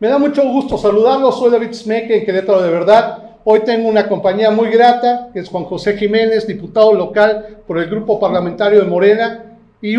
Me da mucho gusto saludarlos, soy David Smeke en Querétaro de Verdad. Hoy tengo una compañía muy grata, que es Juan José Jiménez, diputado local por el Grupo Parlamentario de Morena. Y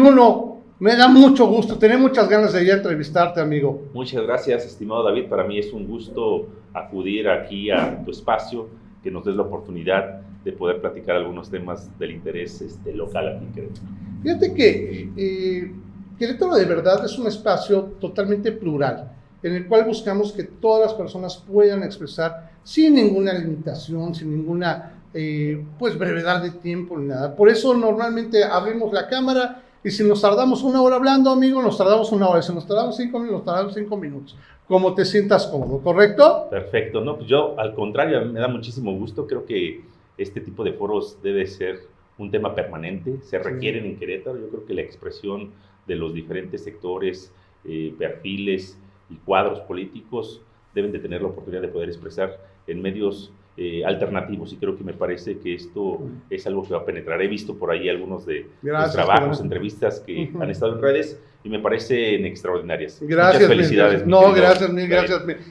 me da mucho gusto, tenía muchas ganas de ir a entrevistarte, amigo. Muchas gracias, estimado David. Para mí es un gusto acudir aquí a tu espacio, que nos des la oportunidad de poder platicar algunos temas del interés local aquí en Querétaro. Fíjate que Querétaro de Verdad es un espacio totalmente plural, en el cual buscamos que todas las personas puedan expresar sin ninguna limitación, sin ninguna brevedad de tiempo ni nada. Por eso normalmente abrimos la cámara y si nos tardamos una hora hablando, amigo, nos tardamos una hora. Si nos tardamos 5 minutos, nos tardamos 5 minutos. Como te sientas cómodo, ¿correcto? Perfecto. No, pues yo, al contrario, me da muchísimo gusto. Creo que este tipo de foros debe ser un tema permanente. Se requieren en Querétaro. Yo creo que la expresión de los diferentes sectores, perfiles y cuadros políticos deben de tener la oportunidad de poder expresar en medios alternativos, y creo que me parece que esto es algo que va a penetrar. He visto por ahí algunos de los trabajos, entrevistas que han estado en redes y me parecen extraordinarias. Gracias. Muchas felicidades. Gracias.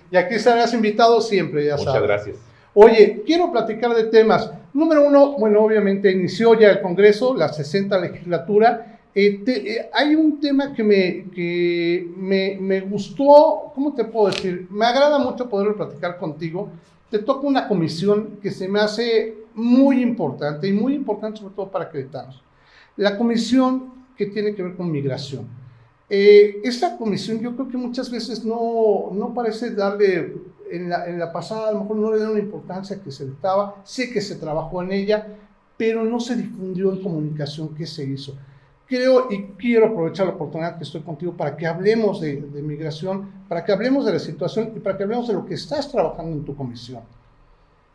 Y aquí estarás invitado siempre, ya sabes. Muchas gracias. Oye, quiero platicar de temas. Número uno, obviamente inició ya el Congreso, la 60 legislatura. Hay un tema que me gustó, ¿cómo te puedo decir? Me agrada mucho poder platicar contigo. Te toca una comisión que se me hace muy importante y muy importante sobre todo para queretanos. La comisión que tiene que ver con migración. Esa comisión yo creo que muchas veces no parece darle, en la pasada a lo mejor no le dieron la importancia que se le daba. Sé que se trabajó en ella, pero no se difundió en comunicación qué se hizo. Creo y quiero aprovechar la oportunidad que estoy contigo para que hablemos de migración, para que hablemos de la situación y para que hablemos de lo que estás trabajando en tu comisión.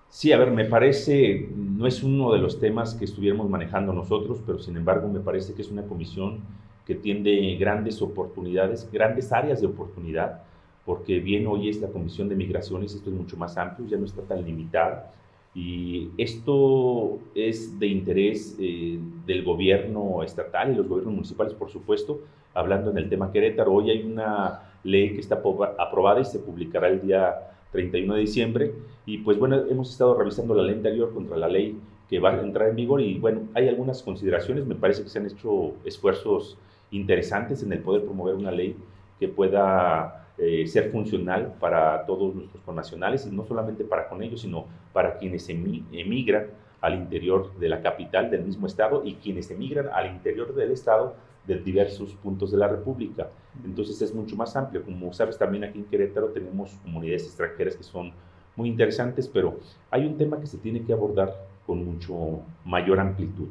Sí, a ver, me parece, no es uno de los temas que estuviéramos manejando nosotros, pero sin embargo me parece que es una comisión que tiene grandes oportunidades, grandes áreas de oportunidad, porque bien hoy es la Comisión de Migraciones, esto es mucho más amplio, ya no está tan limitado. Y esto es de interés del gobierno estatal y los gobiernos municipales, por supuesto. Hablando en el tema Querétaro, hoy hay una ley que está aprobada y se publicará el día 31 de diciembre. Y pues bueno, hemos estado revisando la ley anterior contra la ley que va a entrar en vigor y bueno, hay algunas consideraciones. Me parece que se han hecho esfuerzos interesantes en el poder promover una ley que pueda ser funcional para todos nuestros connacionales y no solamente para con ellos, sino para quienes emigran al interior de la capital del mismo estado y quienes emigran al interior del estado de diversos puntos de la República. Entonces es mucho más amplio. Como sabes, también aquí en Querétaro tenemos comunidades extranjeras que son muy interesantes, pero hay un tema que se tiene que abordar con mucho mayor amplitud.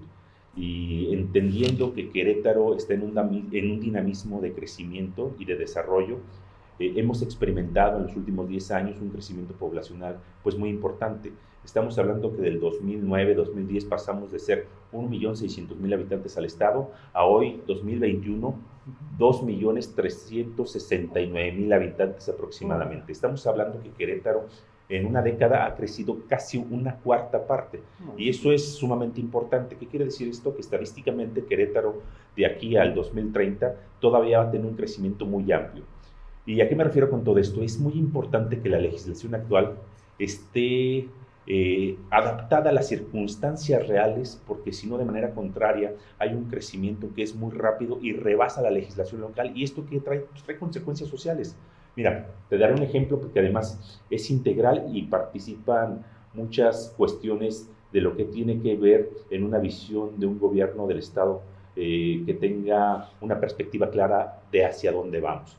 Y entendiendo que Querétaro está en un dinamismo de crecimiento y de desarrollo, hemos experimentado en los últimos 10 años un crecimiento poblacional pues muy importante. Estamos hablando que del 2009-2010 pasamos de ser 1.600.000 habitantes al estado a hoy, 2021, 2.369.000 habitantes aproximadamente. Estamos hablando que Querétaro en una década ha crecido casi una cuarta parte y eso es sumamente importante. ¿Qué quiere decir esto? Que estadísticamente Querétaro de aquí al 2030 todavía va a tener un crecimiento muy amplio. ¿Y a qué me refiero con todo esto? Es muy importante que la legislación actual esté adaptada a las circunstancias reales, porque si no, de manera contraria, hay un crecimiento que es muy rápido y rebasa la legislación local, y esto que trae consecuencias sociales. Mira, te daré un ejemplo porque además es integral y participan muchas cuestiones de lo que tiene que ver en una visión de un gobierno del Estado que tenga una perspectiva clara de hacia dónde vamos.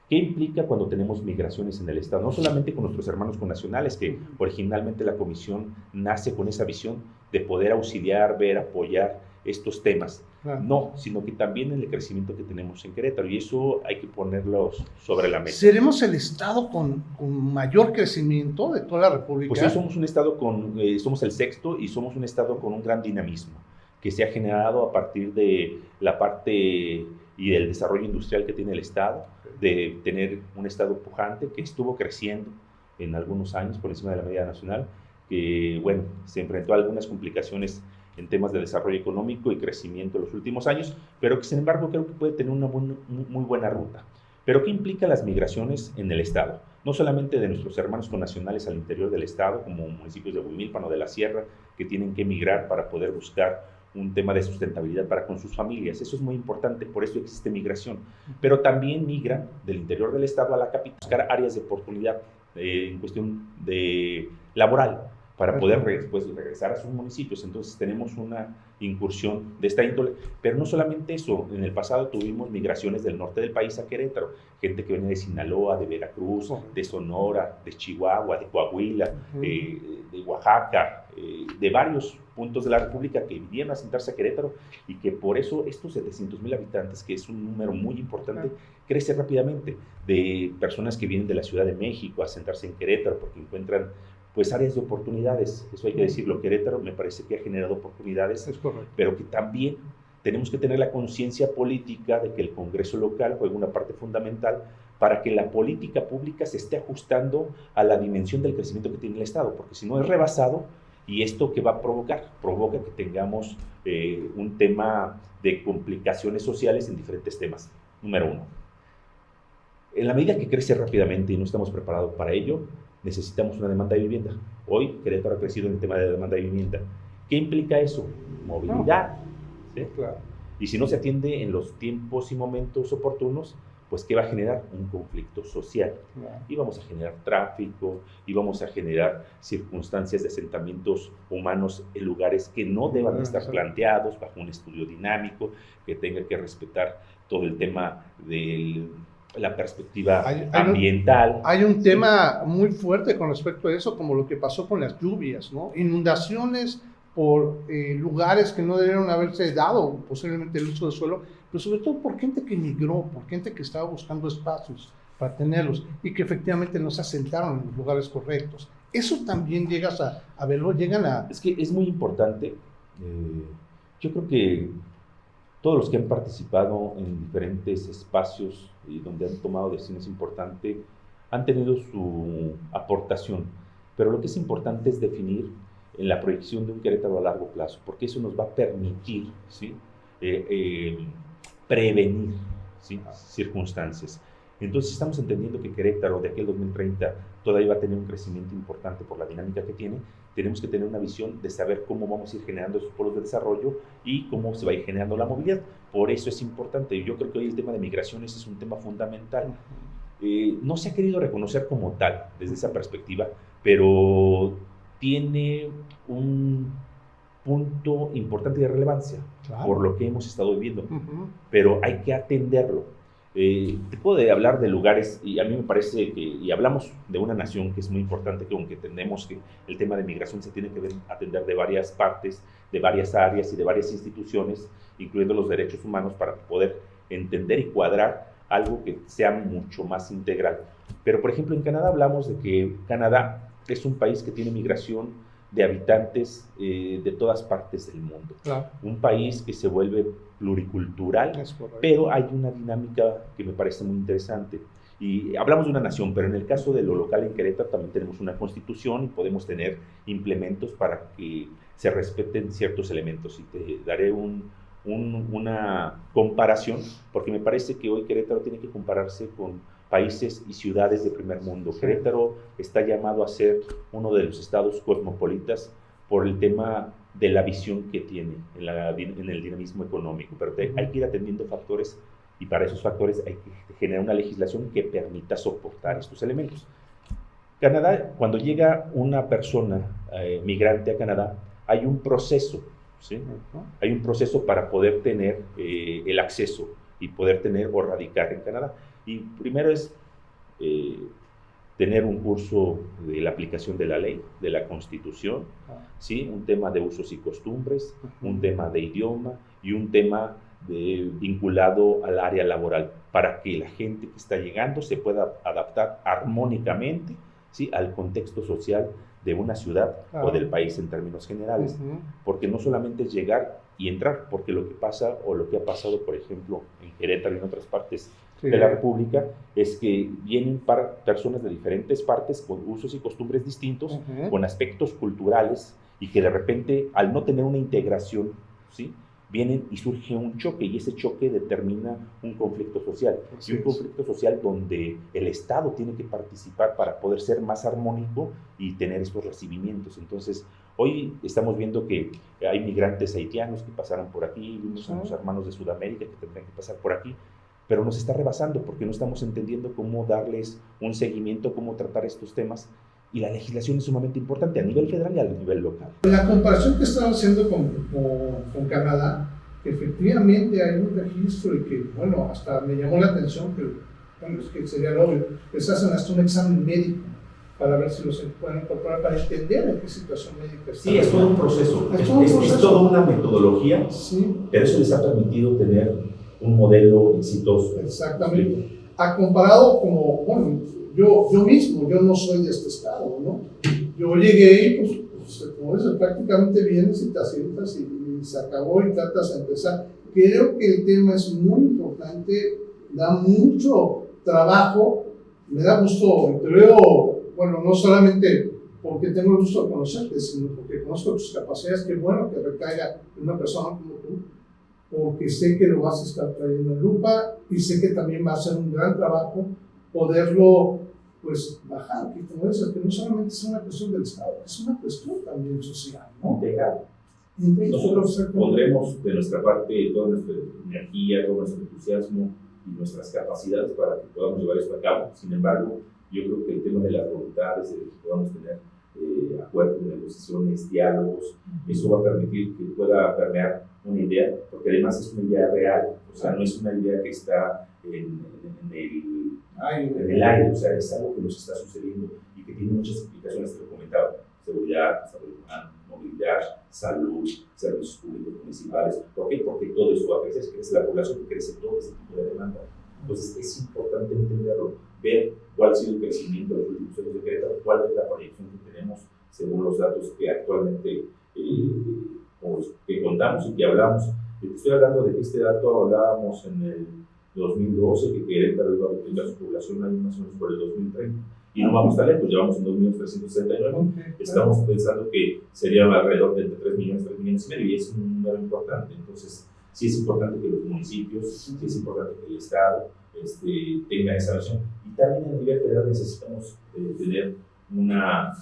¿Qué implica cuando tenemos migraciones en el Estado? No solamente con nuestros hermanos connacionales, que originalmente la comisión nace con esa visión de poder auxiliar, ver, apoyar estos temas. No, sino que también en el crecimiento que tenemos en Querétaro, y eso hay que ponerlo sobre la mesa. ¿Seremos el estado con mayor crecimiento de toda la República? Pues sí, somos un estado somos el sexto y somos un estado con un gran dinamismo que se ha generado a partir de la parte y del desarrollo industrial que tiene el estado, de tener un estado pujante que estuvo creciendo en algunos años por encima de la media nacional, que bueno, se enfrentó a algunas complicaciones en temas de desarrollo económico y crecimiento en los últimos años, pero que sin embargo creo que puede tener una muy buena ruta. Pero ¿qué implican las migraciones en el Estado? No solamente de nuestros hermanos connacionales al interior del Estado, como municipios de Huimilpan o de la Sierra, que tienen que emigrar para poder buscar un tema de sustentabilidad para con sus familias. Eso es muy importante, por eso existe migración. Pero también migran del interior del Estado a la capital, buscar áreas de oportunidad en cuestión de laboral, para poder regresar a sus municipios. Entonces tenemos una incursión de esta índole, pero no solamente eso, en el pasado tuvimos migraciones del norte del país a Querétaro, gente que venía de Sinaloa, de Veracruz, de Sonora, de Chihuahua, de Coahuila, de Oaxaca, de varios puntos de la República que vinieron a sentarse a Querétaro y que por eso estos 700,000 habitantes, que es un número muy importante, crece rápidamente, de personas que vienen de la Ciudad de México a sentarse en Querétaro porque encuentran pues áreas de oportunidades, eso hay que decirlo. Querétaro me parece que ha generado oportunidades, pero que también tenemos que tener la conciencia política de que el Congreso local juega una parte fundamental para que la política pública se esté ajustando a la dimensión del crecimiento que tiene el Estado, porque si no es rebasado, y esto que va a provoca que tengamos un tema de complicaciones sociales en diferentes temas. Número uno, en la medida que crece rápidamente y no estamos preparados para ello, necesitamos una demanda de vivienda. Hoy Querétaro ha crecido en el tema de la demanda de vivienda. ¿Qué implica eso? Movilidad. ¿Sí? Claro. Y si no se atiende en los tiempos y momentos oportunos, pues ¿qué va a generar? Un conflicto social. Claro. Y vamos a generar tráfico, y vamos a generar circunstancias de asentamientos humanos en lugares que no deban estar planteados bajo un estudio dinámico, que tenga que respetar todo el tema de la perspectiva ambiental. Hay un tema muy fuerte con respecto a eso, como lo que pasó con las lluvias, ¿no? Inundaciones por lugares que no debieron haberse dado, posiblemente el uso del suelo, pero sobre todo por gente que migró, por gente que estaba buscando espacios para tenerlos y que efectivamente no se asentaron en los lugares correctos. Eso también llegas a verlo, llegan a... Es que es muy importante. Yo creo que todos los que han participado en diferentes espacios y donde han tomado decisiones importantes han tenido su aportación, pero lo que es importante es definir en la proyección de un Querétaro a largo plazo, porque eso nos va a permitir, ¿sí? Prevenir, ¿sí? Circunstancias. Entonces estamos entendiendo que Querétaro de aquí al 2030 todavía va a tener un crecimiento importante por la dinámica que tiene. Tenemos que tener una visión de saber cómo vamos a ir generando esos polos de desarrollo y cómo se va a ir generando la movilidad. Por eso es importante. Yo creo que hoy el tema de migraciones es un tema fundamental. No se ha querido reconocer como tal desde esa perspectiva, pero tiene un punto importante de relevancia, claro, por lo que hemos estado viviendo. Pero hay que atenderlo. Te puedo hablar de lugares, y a mí me parece que, y hablamos de una nación que es muy importante, que aunque entendemos que el tema de migración se tiene que atender de varias partes, de varias áreas y de varias instituciones, incluyendo los derechos humanos, para poder entender y cuadrar algo que sea mucho más integral. Pero, por ejemplo, en Canadá hablamos de que Canadá es un país que tiene migración de habitantes de todas partes del mundo. Claro. Un país que se vuelve pluricultural, pero hay una dinámica que me parece muy interesante. Y hablamos de una nación, pero en el caso de lo local en Querétaro también tenemos una constitución y podemos tener implementos para que se respeten ciertos elementos. Y te daré una comparación, porque me parece que hoy Querétaro tiene que compararse con países y ciudades de primer mundo. Querétaro está llamado a ser uno de los estados cosmopolitas por el tema de la visión que tiene en el dinamismo económico, pero hay que ir atendiendo factores, y para esos factores hay que generar una legislación que permita soportar estos elementos. Canadá, cuando llega una persona migrante a Canadá, hay un proceso, ¿sí? Hay un proceso para poder tener el acceso y poder tener o radicar en Canadá. Y primero es tener un curso de la aplicación de la ley, de la Constitución, ¿sí? Un tema de usos y costumbres, un tema de idioma y un tema vinculado al área laboral, para que la gente que está llegando se pueda adaptar armónicamente, ¿sí? Al contexto social de una ciudad o del país en términos generales. Porque no solamente es llegar y entrar, porque lo que pasa o lo que ha pasado, por ejemplo, en Querétaro y en otras partes de la República, es que vienen personas de diferentes partes con usos y costumbres distintos, con aspectos culturales, y que de repente, al no tener una integración, ¿sí? vienen y surge un choque, y ese choque determina un conflicto social. Y un conflicto social donde el Estado tiene que participar para poder ser más armónico y tener estos recibimientos. Entonces, hoy estamos viendo que hay migrantes haitianos que pasaron por aquí, vimos a unos hermanos de Sudamérica que tendrán que pasar por aquí, pero nos está rebasando porque no estamos entendiendo cómo darles un seguimiento, cómo tratar estos temas, y la legislación es sumamente importante a nivel federal y a nivel local. La comparación que estaba haciendo con Canadá, efectivamente hay un registro y que, bueno, hasta me llamó la atención que, bueno, es que sería obvio, les hacen hasta un examen médico para ver si los pueden incorporar, para entender en qué situación médica están. Sí, es todo un proceso, es toda una metodología, sí. Pero eso les ha permitido tener un modelo exitoso. Exactamente. Ha comparado como, bueno, yo mismo, yo no soy de este estado, ¿no? Yo llegué y pues como dices, prácticamente vienes y te asientas y se acabó y tratas de empezar. Creo que el tema es muy importante, da mucho trabajo, me da gusto, te veo, bueno, no solamente porque tengo el gusto de conocerte, sino porque conozco tus capacidades, qué bueno que recaiga en una persona como tú, porque sé que lo vas a estar trayendo en lupa y sé que también va a ser un gran trabajo poderlo pues bajar, que como dices, que no solamente es una cuestión del Estado, es una cuestión también social, ¿no? Nosotros pondremos de nuestra parte toda nuestra energía, todo nuestro entusiasmo y nuestras capacidades para que podamos llevar esto a cabo. Sin embargo, yo creo que el tema de las voluntades, de que podamos tener acuerdos, negociaciones, diálogos, eso va a permitir que pueda permear una idea, porque además es una idea real, o sea, no es una idea que está en el aire, o sea, es algo que nos está sucediendo y que tiene muchas implicaciones, te lo comentaba: seguridad, desarrollo humano, movilidad, salud, servicios públicos municipales. ¿Por qué? Porque todo eso va a crecer, crece la población, crece todo ese tipo de demanda. Entonces es importante entenderlo, ver cuál ha sido el crecimiento de los últimos años de Querétaro, cuál es la proyección que tenemos según los datos que actualmente que contamos y que hablamos. Estoy hablando de que este dato hablábamos en el 2012, que Querétaro iba a multiplicar su población ahí más o menos por el 2030. Y no vamos tan lejos, llevamos en 2.369. Estamos pensando que sería alrededor de entre 3 millones y medio, y es un número importante. Entonces, sí es importante que los municipios, sí es importante que el Estado tenga esa visión. Y también a nivel federal necesitamos tener una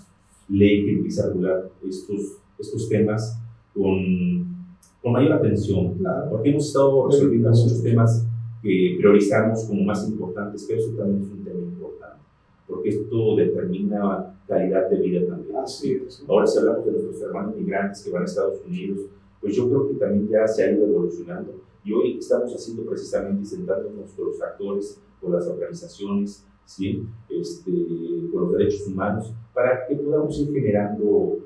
ley que empiece a regular estos temas con mayor atención, claro, porque hemos estado resolviendo muchos temas que priorizamos como más importantes, que eso también es un tema importante, porque esto determina calidad de vida también. Así es. Ahora, si hablamos de nuestros hermanos migrantes que van a Estados Unidos, pues yo creo que también ya se ha ido evolucionando, y hoy estamos haciendo precisamente y sentándonos con los actores, con las organizaciones, ¿sí? Con los derechos humanos, para que podamos ir generando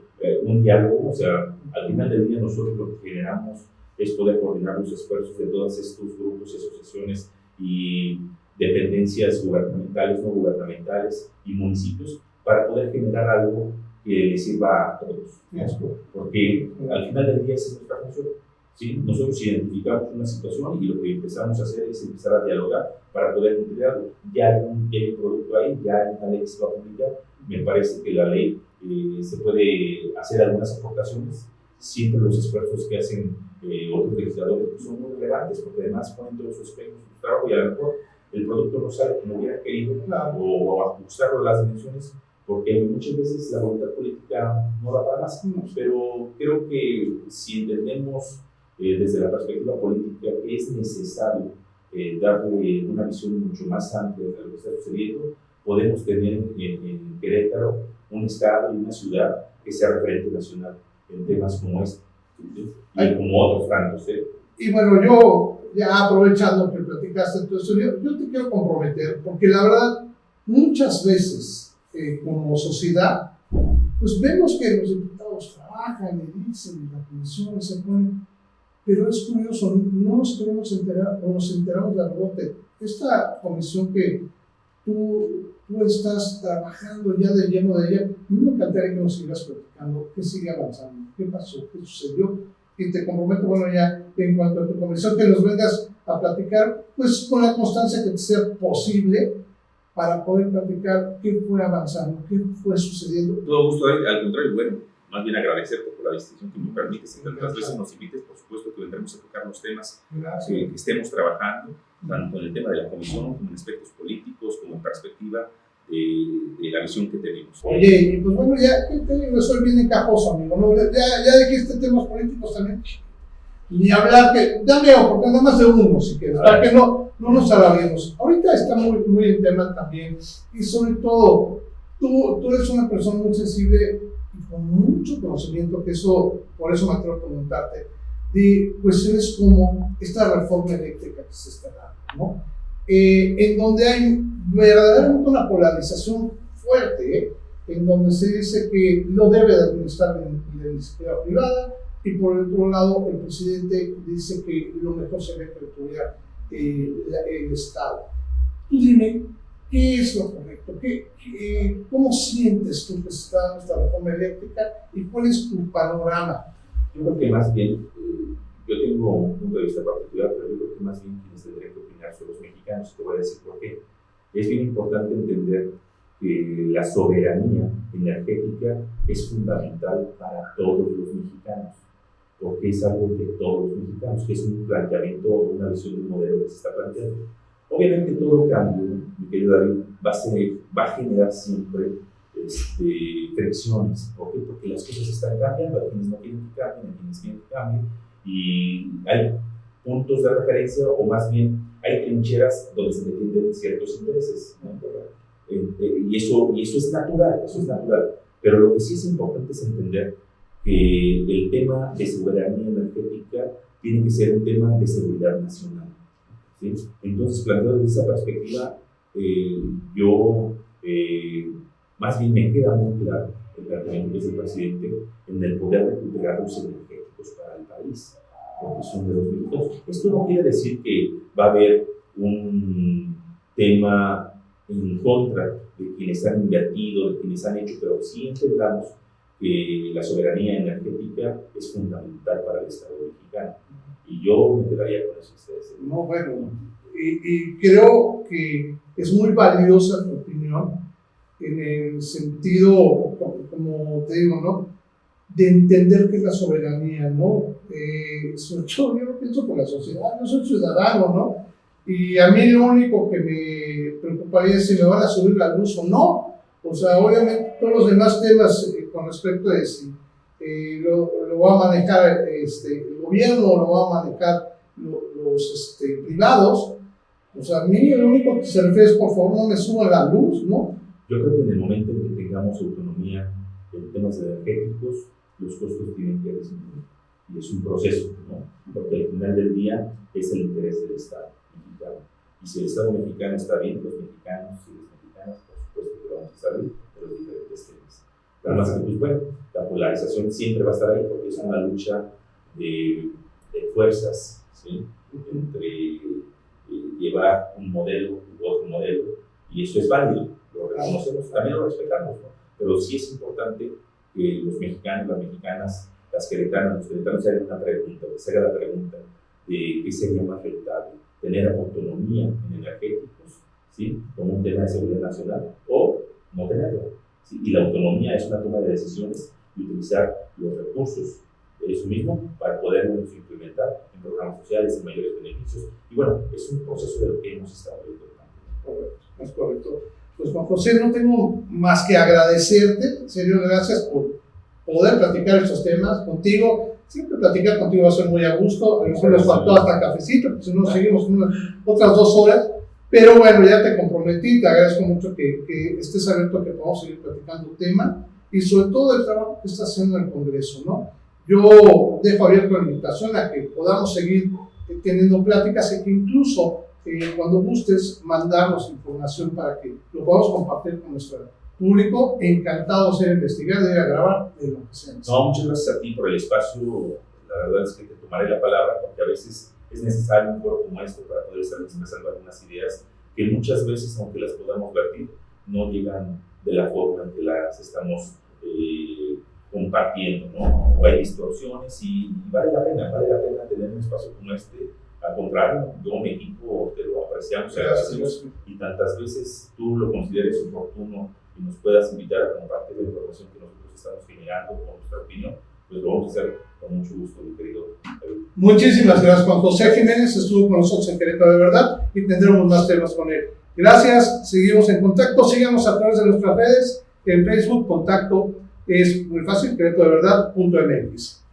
un diálogo. O sea, al final del día nosotros lo que generamos es poder coordinar los esfuerzos de todos estos grupos y asociaciones y dependencias gubernamentales, no gubernamentales y municipios, para poder generar algo que le sirva a todos, ¿no? Porque al final del día esa es nuestra función, ¿sí? Nosotros identificamos una situación y lo que empezamos a hacer es empezar a dialogar para poder entregarlo. Ya hay un producto ahí, ya hay una ley que se va a publicar. Me parece que la ley se puede hacer algunas aportaciones. Siempre los esfuerzos que hacen otros legisladores pues son muy relevantes, porque además ponen todos sus aspectos de su trabajo, y a lo mejor el producto no sale como hubiera querido, o ajustarlo a las dimensiones, porque muchas veces la voluntad política no da para más. Pero creo que si entendemos desde la perspectiva política que es necesario darle una visión mucho más amplia de lo que está sucediendo, podemos tener en Querétaro un estado y una ciudad que sea referente nacional en temas como este, ¿sí? Y como otros tantos. Y bueno, yo ya aprovechando que platicaste todo esto, yo te quiero comprometer, porque la verdad, muchas veces como sociedad, pues vemos que los diputados trabajan y dicen, y la comisión se pone, pero es curioso, no nos queremos enterar, o nos enteramos de rebote. Esta comisión que tú estás trabajando ya de lleno de ella, a mí me encantaría que nos sigas platicando, qué sigue avanzando, qué pasó, qué sucedió, y te comprometo, bueno, ya en cuanto a tu comisión, que nos vengas a platicar, pues con la constancia que te sea posible, para poder platicar qué fue avanzando, qué fue sucediendo. Todo gusto, al contrario, bueno, más bien agradecerte por la distinción que me permites y tantas veces nos invites. Por supuesto que vendremos a tocar los temas que estemos trabajando, tanto en el tema de la comisión como en aspectos políticos, como en perspectiva de la visión que tenemos. Oye, y pues bueno, ya te digo, soy bien encajoso, amigo, ¿no? Ya dijiste temas políticos también. Ni hablar, que dame oportunidad más de uno, si quieres, para que no nos alarguemos. Ahorita está muy en tema también, y sobre todo, tú eres una persona muy sensible y con mucho conocimiento, que eso, por eso me atrevo a preguntarte, de cuestiones como esta reforma eléctrica que se está dando, ¿no? En donde hay verdaderamente una polarización fuerte, en donde se dice que lo debe de administrar la iniciativa privada, y por el otro lado el presidente dice que lo mejor sería que lo tuviera el Estado. Tú dime, ¿qué es lo correcto? ¿Cómo sientes tú que se está dando esta reforma eléctrica y cuál es tu panorama? Yo creo que más bien, yo tengo un punto de vista particular, pero yo creo que más bien quienes tendrían que opinar son los mexicanos. Te voy a decir por qué. Es bien importante entender que la soberanía energética es fundamental para todos los mexicanos, porque es algo de todos los mexicanos, que es un planteamiento, una visión de un modelo que se está planteando. Obviamente todo cambio, mi querido David, va a generar siempre fricciones. ¿Por qué? Porque las cosas están cambiando, hay quienes no quieren que cambien, hay quienes quieren que cambien, y hay puntos de referencia, o más bien hay trincheras donde se defienden ciertos intereses, ¿no? Y eso es natural, pero lo que sí es importante es entender que el tema de soberanía energética tiene que ser un tema de seguridad nacional, ¿sí? Entonces, planteado desde esa perspectiva, yo más bien me queda muy claro el planteamiento que es el presidente en el poder recuperar los energéticos para el país, porque son de los mexicanos. Esto no quiere decir que va a haber un tema en contra de quienes han invertido, de quienes han hecho, pero sí entendamos que la soberanía energética es fundamental para el Estado mexicano. Y yo me quedaría con eso. No, bueno, y creo que es muy valiosa tu opinión en el sentido, como te digo, ¿no? De entender qué es la soberanía, ¿no? Sobre todo yo lo pienso por la sociedad, yo soy ciudadano, ¿no? Y a mí lo único que me preocuparía es si me van a subir la luz o no. O sea, obviamente todos los demás temas con respecto a si lo va a manejar el gobierno o lo va a manejar los privados. O sea, a mí lo único que se refiere es, por favor, no me suban la luz, ¿no? Yo creo que en el momento en que tengamos autonomía en temas energéticos, los costos tienen que disminuir. Y es un proceso, ¿no? Porque al final del día es el interés del Estado mexicano. Y si el Estado mexicano está bien, los mexicanos y las mexicanas, por supuesto que vamos a estar bien de los diferentes temas. Además que, pues bueno, la polarización siempre va a estar ahí porque es una lucha de fuerzas, ¿sí? Entre llevar un modelo u otro modelo, y eso es válido, lo reconocemos, también lo respetamos, ¿no? Pero sí es importante que los mexicanos, las mexicanas, las queretanas, los queretanos se hagan una pregunta, que se haga la pregunta de qué sería más rentable, tener autonomía en energéticos, ¿sí? Como un tema de seguridad nacional, o no tenerla, ¿sí? Y la autonomía es una toma de decisiones y utilizar los recursos de eso mismo para poderlos implementar en programas sociales, en mayores beneficios. Y bueno, es un proceso de lo que hemos estado viendo. Correcto, es correcto. Pues Juan José, no tengo más que agradecerte, en serio, gracias por poder platicar estos temas contigo. Siempre platicar contigo va a ser muy a gusto, a nosotros nos faltó hasta cafecito, porque si no seguimos otras 2 horas, pero bueno, ya te comprometí, te agradezco mucho que estés abierto a que podamos seguir platicando tema, y sobre todo el trabajo que estás haciendo en el Congreso, ¿no? Yo dejo abierto la invitación a que podamos seguir teniendo pláticas y que incluso cuando gustes mandarnos información para que lo podamos compartir con nuestro público. Encantado de ser investigar, de ir a grabar, de lo que sea. No, muchas gracias a ti por el espacio. La verdad es que te tomaré la palabra porque a veces es necesario un foro como este para poder estar expresando algunas ideas que muchas veces, aunque las podamos vertir, no llegan de la forma en que las estamos compartiendo, ¿no? O hay distorsiones y vale la pena tener un espacio como este. Al contrario, yo, mi equipo, te lo apreciamos y agradecemos, y tantas veces tú lo consideres oportuno y nos puedas invitar a compartir la información que nosotros estamos estamos generando con nuestra opinión, pues lo vamos a hacer con mucho gusto, mi querido David. Muchísimas gracias. Juan José Jiménez estuvo con nosotros en Querétaro de Verdad y tendremos más temas con él. Gracias, seguimos en contacto, síganos a través de nuestras redes, en Facebook, contacto es muy fácil, querétarodeverdad.mx.